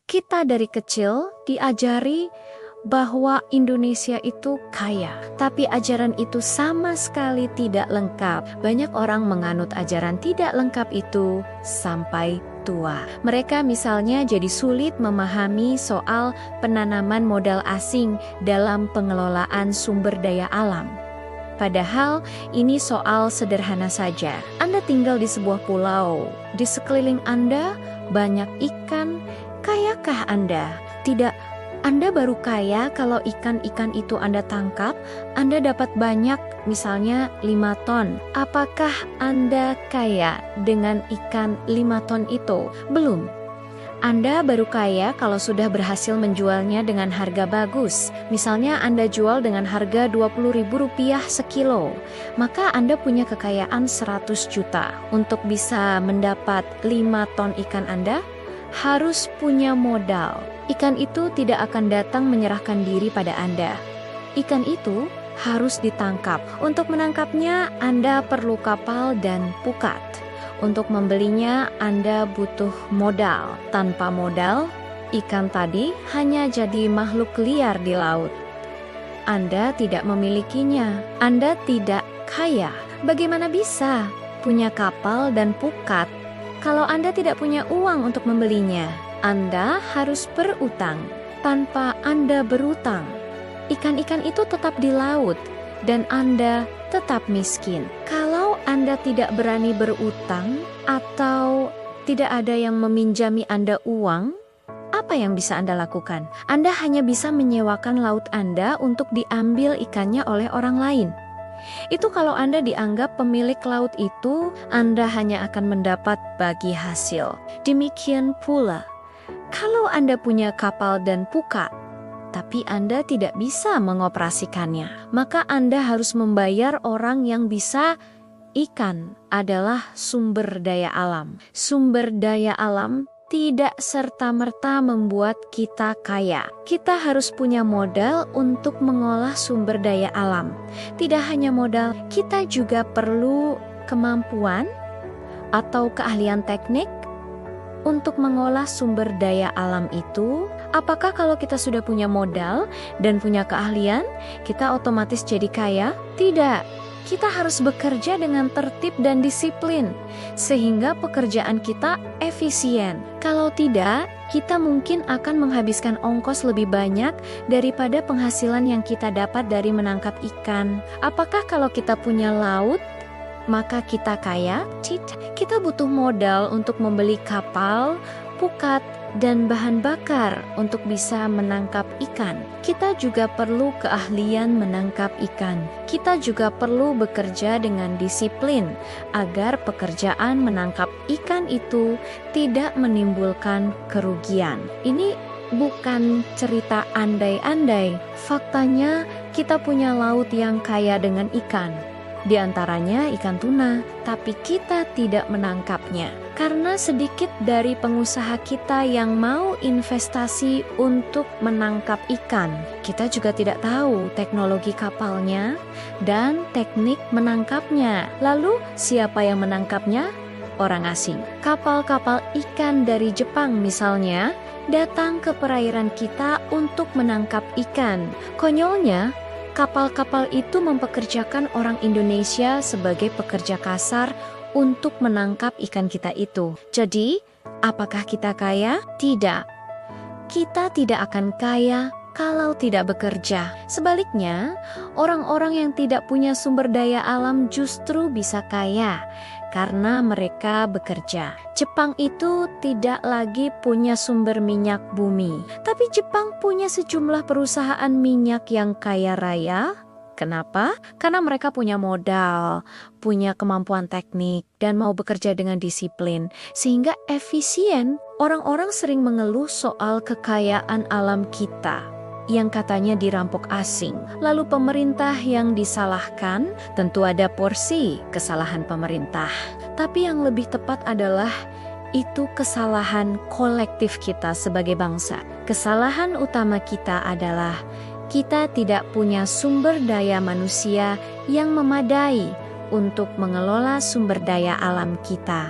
Kita dari kecil diajari bahwa Indonesia itu kaya, tapi ajaran itu sama sekali tidak lengkap. Banyak orang menganut ajaran tidak lengkap itu sampai tua. Mereka misalnya jadi sulit memahami soal penanaman modal asing dalam pengelolaan sumber daya alam. Padahal ini soal sederhana saja. Anda tinggal di sebuah pulau, di sekeliling Anda banyak ikan. Kayakah Anda? Tidak. Anda baru kaya kalau ikan-ikan itu Anda tangkap, Anda dapat banyak, misalnya 5 ton. Apakah Anda kaya dengan ikan 5 ton itu? Belum. Anda baru kaya kalau sudah berhasil menjualnya dengan harga bagus. Misalnya Anda jual dengan harga Rp20.000 sekilo. Maka Anda punya kekayaan 100 juta. Untuk bisa mendapat 5 ton ikan Anda, harus punya modal. Ikan itu tidak akan datang menyerahkan diri pada Anda. Ikan itu harus ditangkap. Untuk menangkapnya, Anda perlu kapal dan pukat. Untuk membelinya, Anda butuh modal. Tanpa modal, ikan tadi hanya jadi makhluk liar di laut. Anda tidak memilikinya. Anda tidak kaya. Bagaimana bisa punya kapal dan pukat kalau Anda tidak punya uang untuk membelinya? Anda harus berutang. Tanpa Anda berutang, ikan-ikan itu tetap di laut dan Anda tetap miskin. Kalau Anda tidak berani berutang atau tidak ada yang meminjami Anda uang, apa yang bisa Anda lakukan? Anda hanya bisa menyewakan laut Anda untuk diambil ikannya oleh orang lain. Itu kalau Anda dianggap pemilik laut itu, Anda hanya akan mendapat bagi hasil. Demikian pula, kalau Anda punya kapal dan pukat, tapi Anda tidak bisa mengoperasikannya, maka Anda harus membayar orang yang bisa. Ikan adalah sumber daya alam. Sumber daya alam tidak serta-merta membuat kita kaya. Kita harus punya modal untuk mengolah sumber daya alam. Tidak hanya modal, kita juga perlu kemampuan atau keahlian teknik untuk mengolah sumber daya alam itu. Apakah kalau kita sudah punya modal dan punya keahlian, kita otomatis jadi kaya? Tidak. Kita harus bekerja dengan tertib dan disiplin, sehingga pekerjaan kita efisien. Kalau tidak, kita mungkin akan menghabiskan ongkos lebih banyak daripada penghasilan yang kita dapat dari menangkap ikan. Apakah kalau kita punya laut, maka kita kaya? Tidak. Kita butuh modal untuk membeli kapal, pukat, dan bahan bakar untuk bisa menangkap ikan. Kita juga perlu keahlian menangkap ikan. Kita juga perlu bekerja dengan disiplin agar pekerjaan menangkap ikan itu tidak menimbulkan kerugian. Ini bukan cerita andai-andai. Faktanya, kita punya laut yang kaya dengan ikan. Di antaranya ikan tuna, tapi kita tidak menangkapnya. Karena sedikit dari pengusaha kita yang mau investasi untuk menangkap ikan. Kita juga tidak tahu teknologi kapalnya dan teknik menangkapnya. Lalu siapa yang menangkapnya? Orang asing. Kapal-kapal ikan dari Jepang misalnya datang ke perairan kita untuk menangkap ikan. Konyolnya, kapal-kapal itu mempekerjakan orang Indonesia sebagai pekerja kasar untuk menangkap ikan kita itu. Jadi, apakah kita kaya? Tidak. Kita tidak akan kaya kalau tidak bekerja. Sebaliknya, orang-orang yang tidak punya sumber daya alam justru bisa kaya karena mereka bekerja. Jepang itu tidak lagi punya sumber minyak bumi, tapi Jepang punya sejumlah perusahaan minyak yang kaya raya. Kenapa? Karena mereka punya modal, punya kemampuan teknik, dan mau bekerja dengan disiplin, sehingga efisien. Orang-orang sering mengeluh soal kekayaan alam kita yang katanya dirampok asing. Lalu pemerintah yang disalahkan, tentu ada porsi kesalahan pemerintah. Tapi yang lebih tepat adalah itu kesalahan kolektif kita sebagai bangsa. Kesalahan utama kita adalah kita tidak punya sumber daya manusia yang memadai untuk mengelola sumber daya alam kita.